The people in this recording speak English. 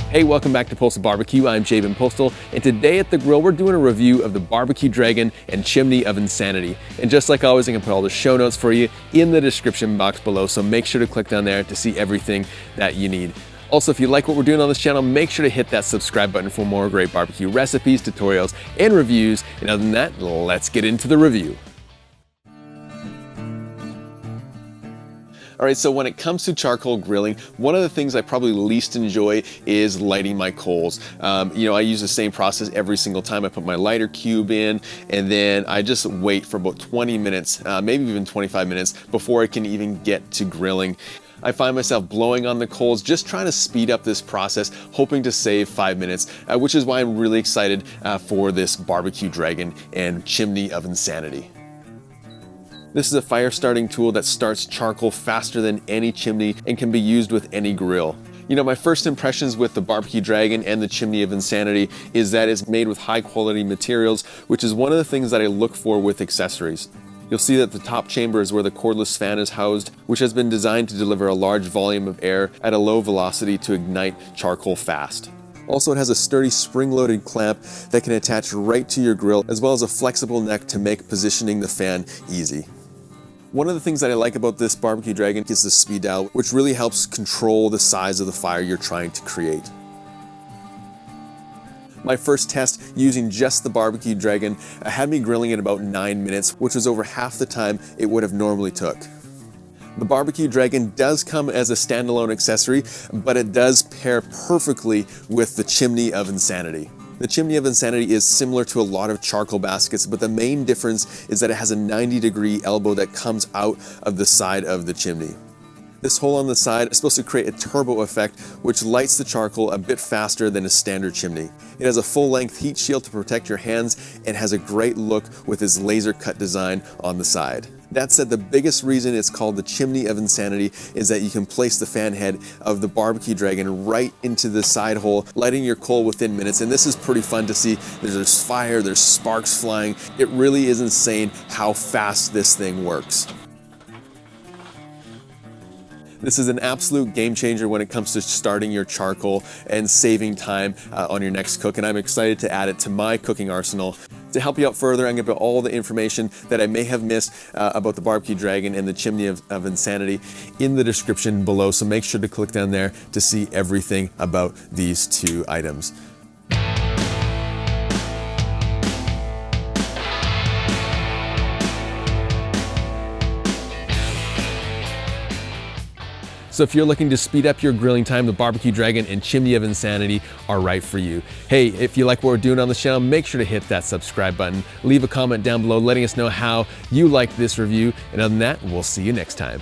Hey, welcome back to Postal Barbecue. I'm Jabin Postal, and today at the grill we're doing a review of the BBQ Dragon and Chimney of Insanity. And just like always, I can put all the show notes for you in the description box below, so make sure to click down there to see everything that you need. Also, if you like what we're doing on this channel, make sure to hit that subscribe button for more great barbecue recipes, tutorials, and reviews. And other than that, let's get into the review. All right, so when it comes to charcoal grilling, one of the things I probably least enjoy is lighting my coals. I use the same process every single time. I put my lighter cube in, and then I just wait for about 20 minutes, maybe even 25 minutes before I can even get to grilling. I find myself blowing on the coals, just trying to speed up this process, hoping to save 5 minutes, which is why I'm really excited for this BBQ Dragon and Chimney of Insanity. This is a fire starting tool that starts charcoal faster than any chimney and can be used with any grill. My first impressions with the BBQ Dragon and the Chimney of Insanity is that it's made with high quality materials, which is one of the things that I look for with accessories. You'll see that the top chamber is where the cordless fan is housed, which has been designed to deliver a large volume of air at a low velocity to ignite charcoal fast. Also, it has a sturdy spring-loaded clamp that can attach right to your grill, as well as a flexible neck to make positioning the fan easy. One of the things that I like about this BBQ Dragon is the speed dial, which really helps control the size of the fire you're trying to create. My first test using just the BBQ Dragon had me grilling in about 9 minutes, which was over half the time it would have normally took. The BBQ Dragon does come as a standalone accessory, but it does pair perfectly with the Chimney of Insanity. The Chimney of Insanity is similar to a lot of charcoal baskets, but the main difference is that it has a 90-degree elbow that comes out of the side of the chimney. This hole on the side is supposed to create a turbo effect, which lights the charcoal a bit faster than a standard chimney. It has a full-length heat shield to protect your hands and has a great look with its laser cut design on the side. That said, the biggest reason it's called the Chimney of Insanity is that you can place the fan head of the BBQ Dragon right into the side hole, lighting your coal within minutes, and this is pretty fun to see. There's fire, there's sparks flying. It really is insane how fast this thing works. This is an absolute game changer when it comes to starting your charcoal and saving time on your next cook, and I'm excited to add it to my cooking arsenal. To help you out further, I'm going to put all the information that I may have missed about the BBQ Dragon and the Chimney of Insanity in the description below, so make sure to click down there to see everything about these two items. So if you're looking to speed up your grilling time, the BBQ Dragon and Chimney of Insanity are right for you. Hey, if you like what we're doing on the channel, make sure to hit that subscribe button. Leave a comment down below letting us know how you liked this review. And other than that, we'll see you next time.